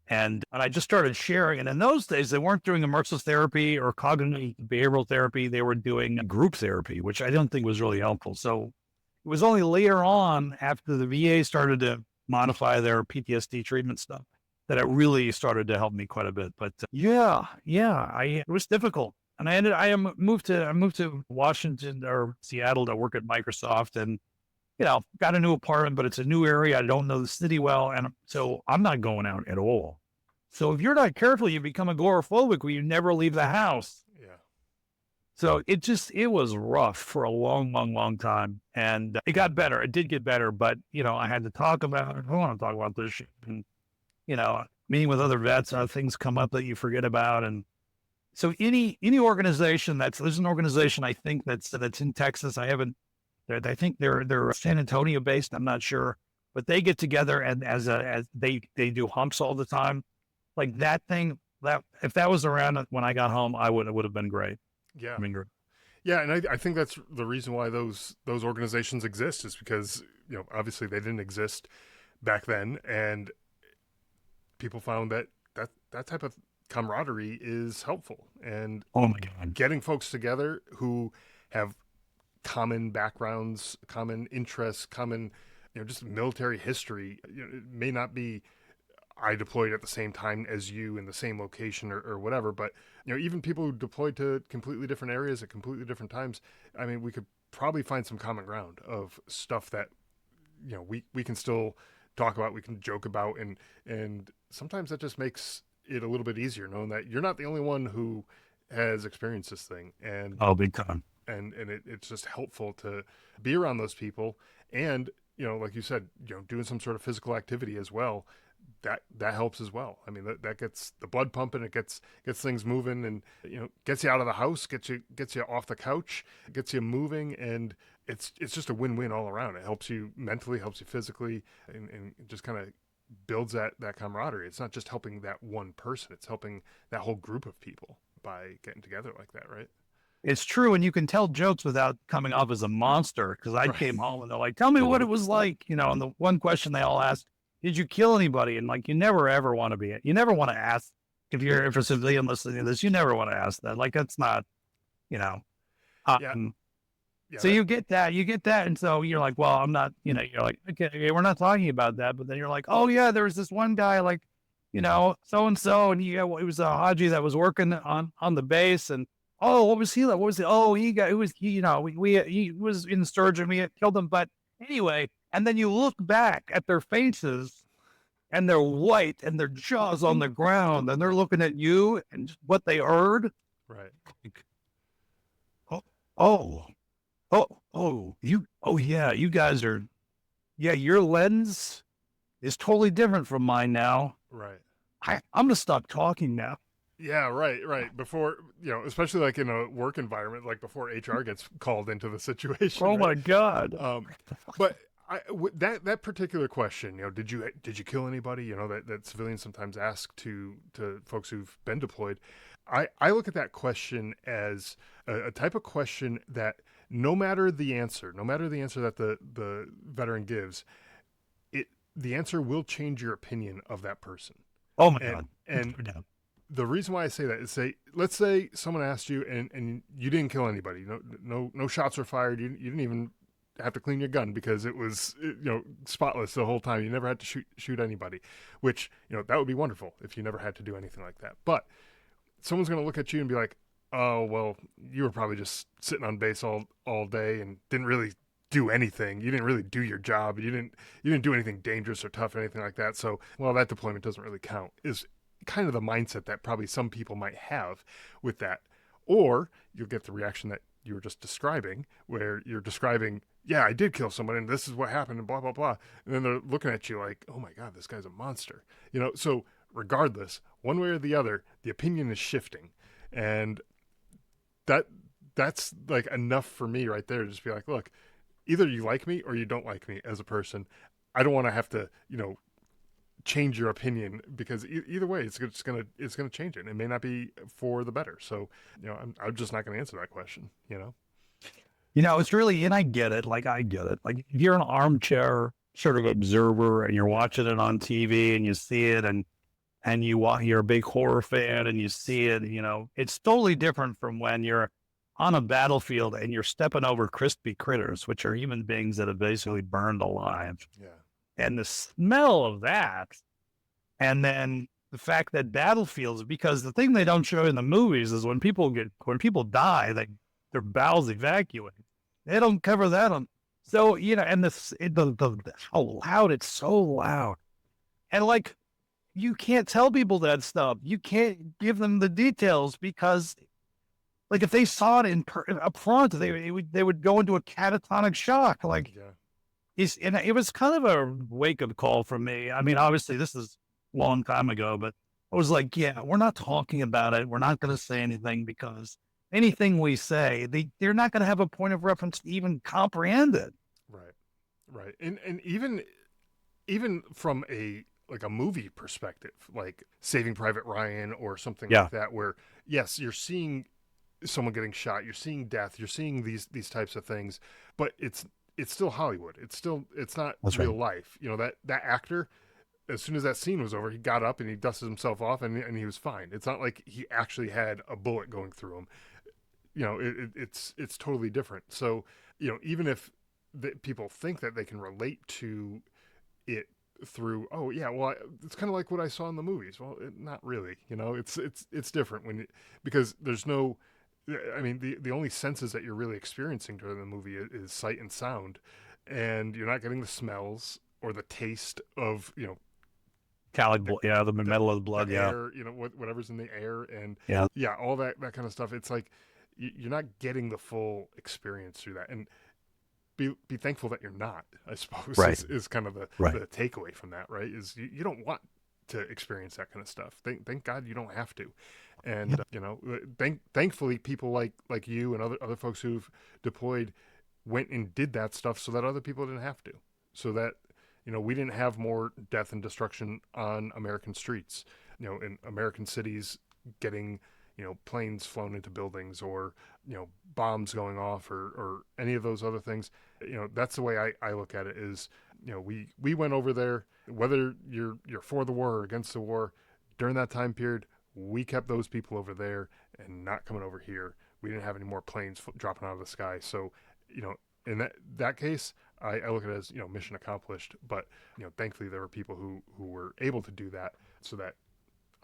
And I just started sharing. And in those days, they weren't doing immersive therapy or cognitive behavioral therapy. They were doing group therapy, which I don't think was really helpful. So it was only later on, after the VA started to modify their PTSD treatment stuff, that it really started to help me quite a bit. But it was difficult. And I moved to Washington or Seattle to work at Microsoft, and got a new apartment, but it's a new area. I don't know the city well. And so I'm not going out at all. So if you're not careful, you become agoraphobic where you never leave the house. Yeah. So it was rough for a long time. And it got better. It did get better, but I had to talk about it. I don't want to talk about this shit. And, meeting with other vets, things come up that you forget about. And so any organization there's an organization, I think that's in Texas. I think they're San Antonio based. I'm not sure, but they get together, and as they do humps all the time, like that thing. That if that was around when I got home, it would have been great. Yeah, Great. Yeah, and I think that's the reason why those organizations exist, is because obviously they didn't exist back then, and people found that type of camaraderie is helpful. And oh my God, getting folks together who have common backgrounds, common interests, common, just military history. It may not be I deployed at the same time as you in the same location or whatever, but even people who deployed to completely different areas at completely different times, I mean, we could probably find some common ground of stuff that we can still talk about, we can joke about, and sometimes that just makes it a little bit easier knowing that you're not the only one who has experienced this thing. And big time. And it's just helpful to be around those people, and like you said, doing some sort of physical activity as well. That helps as well. I mean, that gets the blood pumping, it gets things moving, and gets you out of the house, gets you off the couch, gets you moving, and it's just a win-win all around. It helps you mentally, helps you physically, and just kind of builds that camaraderie. It's not just helping that one person; it's helping that whole group of people by getting together like that, right? It's true, and you can tell jokes without coming off as a monster. Because I came home and they're like, "Tell me what it was like," and the one question they all asked, "Did you kill anybody?" And like, you never ever want to be it. You never want to ask if a civilian listening to this. You never want to ask that. Like, that's not, Yeah. So you get that, and so you're like, well, I'm not, you're like, okay, we're not talking about that. But then you're like, oh yeah, there was this one guy, like, so and so, and it was a Haji that was working on the base, and Oh, what was he like? What was it? Oh, it was, he was in surgery. We had killed him. But anyway, and then you look back at their faces and they're white and their jaws on the ground and they're looking at you and just what they heard. Right. Like, oh, oh, oh, yeah, you guys are, yeah, your lens is totally different from mine now. Right. I'm going to stop talking now. Yeah, right, right. Before, especially like in a work environment, like before HR gets called into the situation, Oh right? my God. But that particular question, did you kill anybody? That civilians sometimes ask to folks who've been deployed. I look at that question as a type of question that no matter the answer that the veteran gives, the answer will change your opinion of that person. Oh my And God. and the reason why I say that is, let's say someone asked you and you didn't kill anybody. No shots were fired. You didn't even have to clean your gun because it was spotless the whole time. You never had to shoot anybody, which that would be wonderful if you never had to do anything like that. But someone's going to look at you and be like, oh well, you were probably just sitting on base all day and didn't really do anything. You didn't really do your job. You didn't do anything dangerous or tough or anything like that. So, well, that deployment doesn't really count. Is kind of the mindset that probably some people might have with that. Or you'll get the reaction that you were just describing, where you're describing, yeah, I did kill someone and this is what happened and blah, blah, blah. And then they're looking at you like, oh my God, this guy's a monster. So regardless, one way or the other, the opinion is shifting. And that's like enough for me right there to just be like, look, either you like me or you don't like me as a person. I don't want to have to, change your opinion because either way, it's gonna change it. It may not be for the better. So, I'm just not gonna answer that question. It's really, and I get it. Like, I get it. Like, if you're an armchair sort of observer and you're watching it on TV and you see it and you're a big horror fan and you see it, it's totally different from when you're on a battlefield and you're stepping over crispy critters, which are human beings that have basically burned alive. Yeah. And the smell of that, and then the fact that battlefields, because the thing they don't show in the movies is when people die, their bowels evacuate. They don't cover that on. So, and how loud, it's so loud. And like, you can't tell people that stuff. You can't give them the details because, like, if they saw it up front, they would go into a catatonic shock. Like, Yeah. and it was kind of a wake-up call for me. I mean, obviously, this is a long time ago, but I was like, yeah, we're not talking about it. We're not going to say anything because anything we say, they're not going to have a point of reference to even comprehend it. Right. Right. And even from a movie perspective, like Saving Private Ryan or something Yeah. like that, where yes, you're seeing someone getting shot, you're seeing death, you're seeing these types of things, but it's still Hollywood. It's not That's real right. life. That actor, as soon as that scene was over, he got up and he dusted himself off and he was fine. It's not like he actually had a bullet going through him. It's totally different. So, even if people think that they can relate to it through, oh yeah, well, it's kind of like what I saw in the movies. Well, not really. It's different because there's no. I mean, the only senses that you're really experiencing during the movie is sight and sound, and you're not getting the smells or the taste of The metal of the blood. the Yeah. air, whatever's in the air, and Yeah. yeah, all that kind of stuff. It's like you're not getting the full experience through that, and be thankful that you're not. I suppose Right. is kind of the takeaway from that, right? Is you don't want to experience that kind of stuff. Thank God you don't have to. And thankfully, people like you and other folks who've deployed went and did that stuff so that other people didn't have to. So that we didn't have more death and destruction on American streets. In American cities, getting planes flown into buildings or bombs going off or any of those other things. That's the way I look at it. Is we went over there, whether you're for the war or against the war, during that time period. We kept those people over there and not coming over here. We didn't have any more planes dropping out of the sky. So, in that case, I look at it as, mission accomplished. But, thankfully there were people who were able to do that so that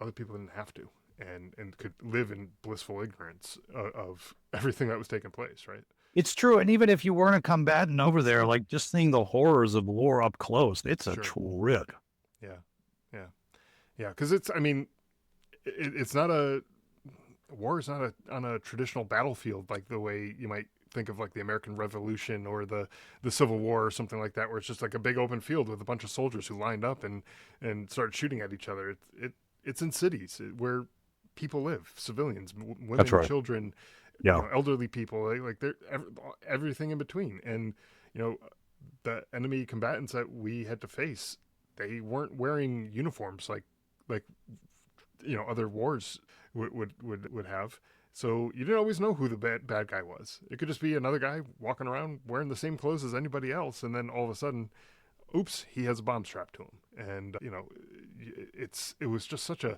other people didn't have to. and could live in blissful ignorance of everything that was taking place, right? It's true. And even if you weren't a combatant over there, like just seeing the horrors of war up close, it's a Sure. trip. Yeah. Yeah. Yeah. Because it's, I mean, it's not a war is not on a traditional battlefield like the way you might think of like the American Revolution or the Civil War or something like that, where it's just like a big open field with a bunch of soldiers who lined up and started shooting at each other. It's in cities where people live, civilians, women, That's right. children, Yeah. elderly people, like they're everything in between. And the enemy combatants that we had to face, they weren't wearing uniforms like other wars would have. So you didn't always know who the bad guy was. It could just be another guy walking around wearing the same clothes as anybody else, and then all of a sudden, oops, he has a bomb strapped to him. And it was just such a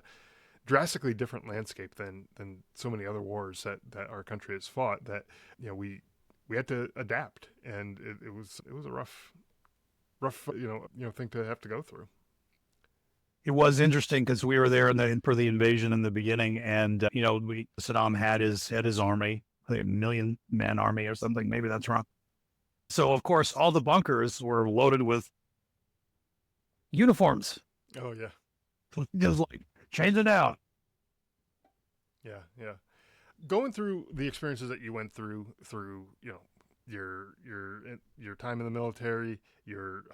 drastically different landscape than so many other wars that our country has fought, that we had to adapt, and it was a rough thing to have to go through. It was interesting because we were there for the invasion in the beginning, and Saddam had his army, I think a 1,000,000-man army or something. Maybe that's wrong. So of course, all the bunkers were loaded with uniforms. Oh yeah, just like change it out. Yeah, yeah. Going through the experiences that you went through your time in the military, your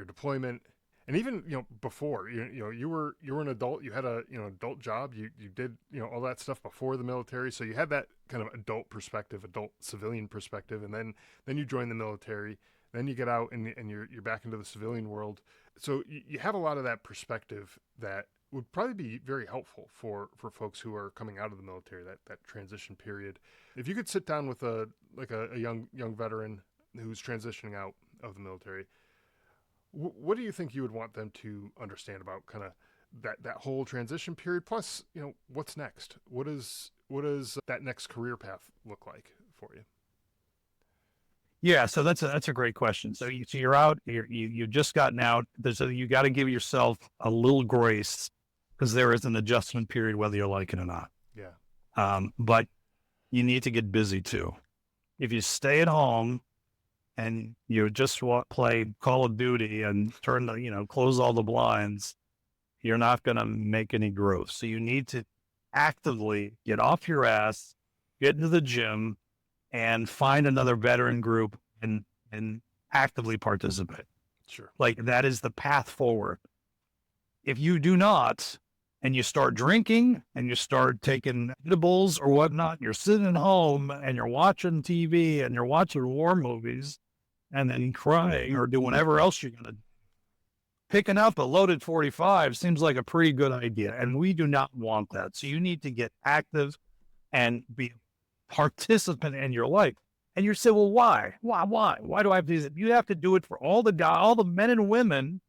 deployment, and even before you were an adult, you had a adult job, you did all that stuff before the military, so you had that kind of adult perspective, adult civilian perspective, and then you join the military, then you get out and you're back into the civilian world, so you have a lot of that perspective that would probably be very helpful for folks who are coming out of the military, that transition period. If you could sit down with a young veteran who's transitioning out of the military, what do you think you would want them to understand about kind of that whole transition period? Plus, what's next? What does that next career path look like for you? Yeah, so that's a great question. So you're out, you've just gotten out. You got to give yourself a little grace, because there is an adjustment period whether you like it or not. Yeah. But you need to get busy too. If you stay at home and you just play Call of Duty and close all the blinds, you're not going to make any growth. So you need to actively get off your ass, get into the gym, and find another veteran group and actively participate. Sure. Like that is the path forward. If you do not, and you start drinking and you start taking edibles or whatnot, and you're sitting at home and you're watching TV and you're watching war movies and then crying or doing whatever else you're going to do, picking up a loaded 45 seems like a pretty good idea. And we do not want that. So you need to get active and be a participant in your life. And you say, well, why? Why do I have to do that? You have to do it for all the men and women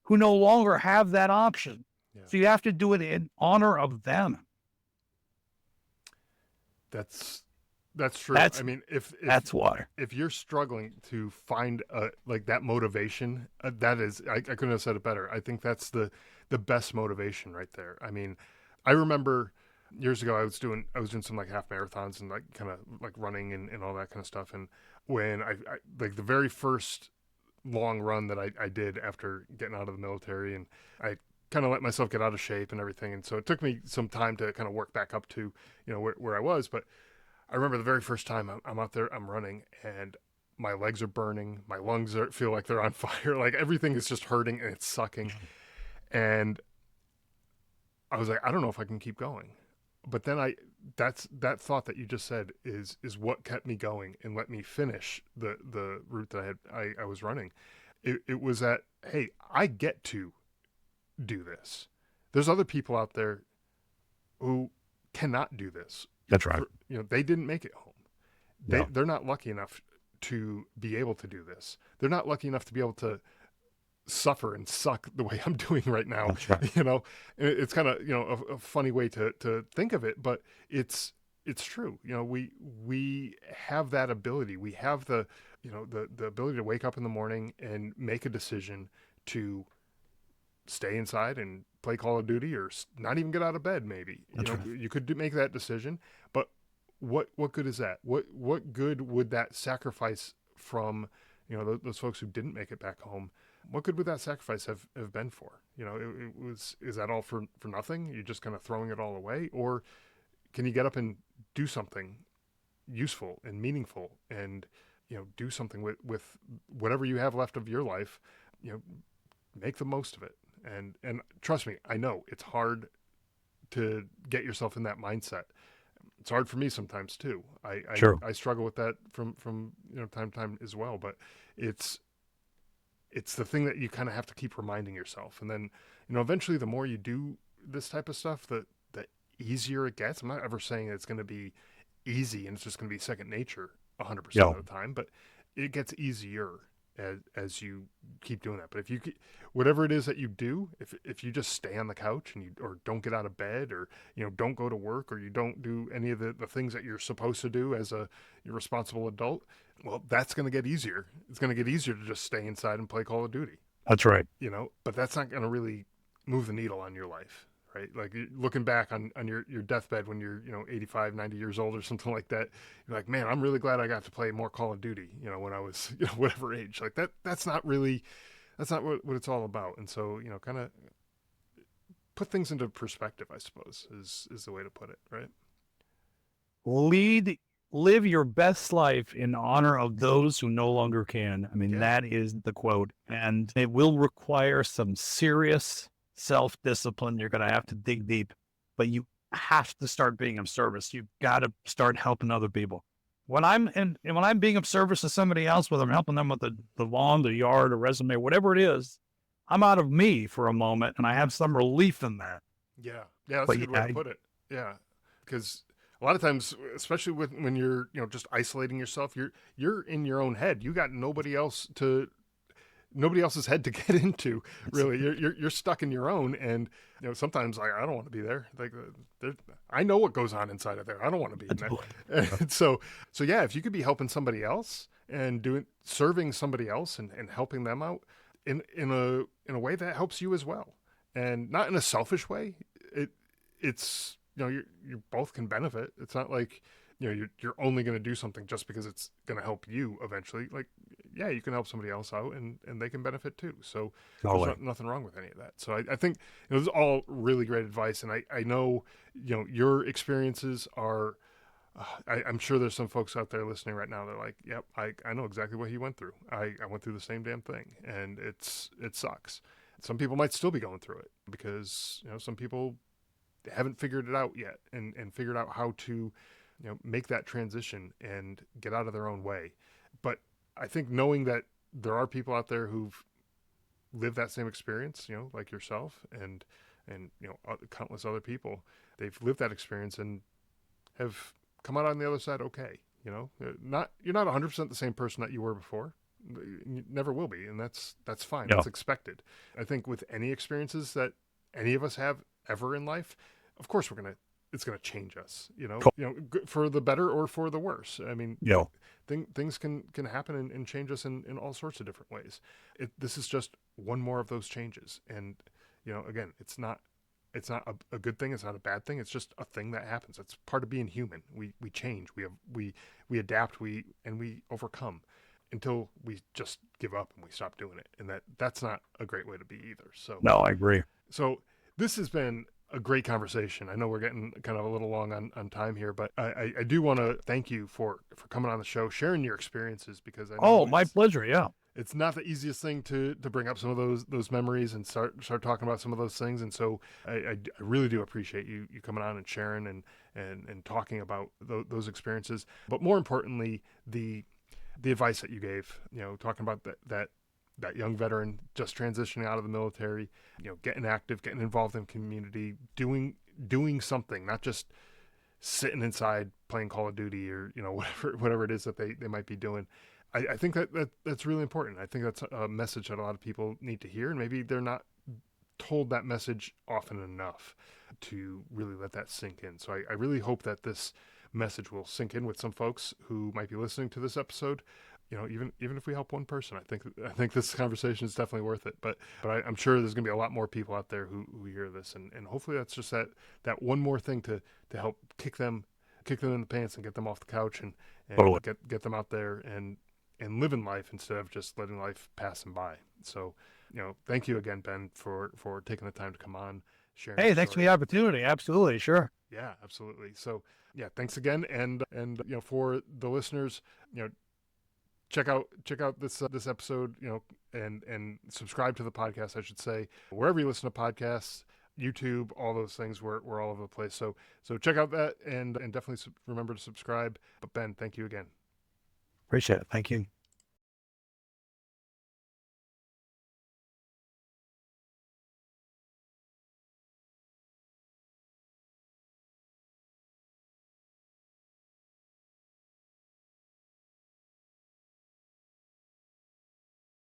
who no longer have that option. Yeah. So you have to do it in honor of them. That's true. I mean, if that's why, if you're struggling to find like that motivation, that is, I couldn't have said it better. I think that's the best motivation right there. I mean, I remember years ago I was doing some like half marathons and like kind of like running and all that kind of stuff. And when I like the very first long run that I did after getting out of the military, and I kind of let myself get out of shape and everything. And so it took me some time to kind of work back up to, where I was. But I remember the very first time I'm out there, I'm running, and my legs are burning. My lungs feel like they're on fire. Like everything is just hurting and it's sucking. And I was like, I don't know if I can keep going. But then that thought that you just said is what kept me going and let me finish the route that I was running. It was that, hey, I get to do this. There's other people out there who cannot do this. That's right. They didn't make it home. They're not lucky enough to be able to do this. They're not lucky enough to be able to suffer and suck the way I'm doing right now. That's right. It's kind of, a funny way to think of it, but it's true. We have that ability. We have the ability to wake up in the morning and make a decision to stay inside and play Call of Duty, or not even get out of bed. Maybe That's right. you could make that decision, but what good is that? What good would that sacrifice from those folks who didn't make it back home? What good would that sacrifice have been for? Is that all for nothing? You're just kind of throwing it all away, or can you get up and do something useful and meaningful, and do something with whatever you have left of your life? Make the most of it. And trust me, I know it's hard to get yourself in that mindset. It's hard for me sometimes too. Sure. I struggle with that from time to time as well. But it's the thing that you kind of have to keep reminding yourself. And then eventually, the more you do this type of stuff, the easier it gets. I'm not ever saying it's going to be easy and it's just going to be second nature 100% Yeah. of the time, but it gets easier as you keep doing that. But if you whatever it is that you do, if you just stay on the couch and or don't get out of bed, or don't go to work, or you don't do any of the things that you're supposed to do as a responsible adult, well, that's going to get easier. It's going to get easier to just stay inside and play Call of Duty. That's right. But that's not going to really move the needle on your life, right? Like, looking back on your deathbed when you're 85, 90 years old or something like that, you're like, man, I'm really glad I got to play more Call of Duty when I was whatever age. Like, that's not what it's all about. And so kind of put things into perspective, I suppose, is the way to put it, right? Live your best life in honor of those who no longer can. I mean, Yeah. that is the quote. And it will require some serious self-discipline. You're going to have to dig deep, but you have to start being of service. You've got to start helping other people. When I'm being of service to somebody else, whether I'm helping them with the lawn, the yard, a resume, whatever it is, I'm out of me for a moment, and I have some relief in that. Yeah, that's But a good way to put it. Yeah, because a lot of times, especially when you're just isolating yourself, you're in your own head. You got nobody else's head to get into. Really, you're stuck in your own. And sometimes I don't want to be there. Like, I know what goes on inside of there. I don't want to be in there. And so yeah, if you could be helping somebody else and serving somebody else and helping them out in a way that helps you as well, and not in a selfish way. It's you both can benefit. It's not like you're only going to do something just because it's going to help you eventually. Like, yeah, you can help somebody else out and they can benefit too. So there's nothing wrong with any of that. So I think it was all really great advice. And I know your experiences are. I'm sure there's some folks out there listening right now that are like, yep, I know exactly what he went through. I went through the same damn thing, and it sucks. Some people might still be going through it because some people haven't figured it out yet and figured out how to make that transition and get out of their own way. But I think knowing that there are people out there who've lived that same experience, like yourself and countless other people, they've lived that experience and have come out on the other side okay. You're not 100% the same person that you were before. You never will be, and that's fine. Yeah. That's expected. I think with any experiences that any of us have ever in life, of course it's gonna change us. For the better or for the worse. I mean, things can happen and change us in all sorts of different ways. This is just one more of those changes, and again, it's not a good thing. It's not a bad thing. It's just a thing that happens. It's part of being human. We change. We adapt. We overcome until we just give up and we stop doing it. And that's not a great way to be either. So no, I agree. So this has been a great conversation. I know we're getting kind of a little long on time here, but I do want to thank you for coming on the show, sharing your experices, because I know my pleasure. Yeah. It's not the easiest thing to bring up some of those memories and start talking about some of those things. And so I really do appreciate you coming on and sharing and talking about those experiences. But more importantly, the advice that you gave, talking about that young veteran just transitioning out of the military, getting active, getting involved in community, doing something, not just sitting inside playing Call of Duty or, whatever it is that they might be doing. I think that's really important. I think that's a message that a lot of people need to hear, and maybe they're not told that message often enough to really let that sink in. So I really hope that this message will sink in with some folks who might be listening to this episode. even if we help one person, I think this conversation is definitely worth it. But I'm sure there's going to be a lot more people out there who hear this, and hopefully that's just that one more thing to help kick them in the pants and get them off the couch and Totally. get them out there and living life instead of just letting life pass them by. So, thank you again, Ben, for taking the time to come on, sharing Hey, your thanks for story. the opportunity. Absolutely. Sure. Yeah, absolutely. So, yeah, thanks again, and for the listeners, check out this episode, and subscribe to the podcast, I should say, wherever you listen to podcasts, YouTube, all those things. We're all over the place. So check out that, and definitely remember to subscribe. But Ben, thank you again. Appreciate it. Thank you.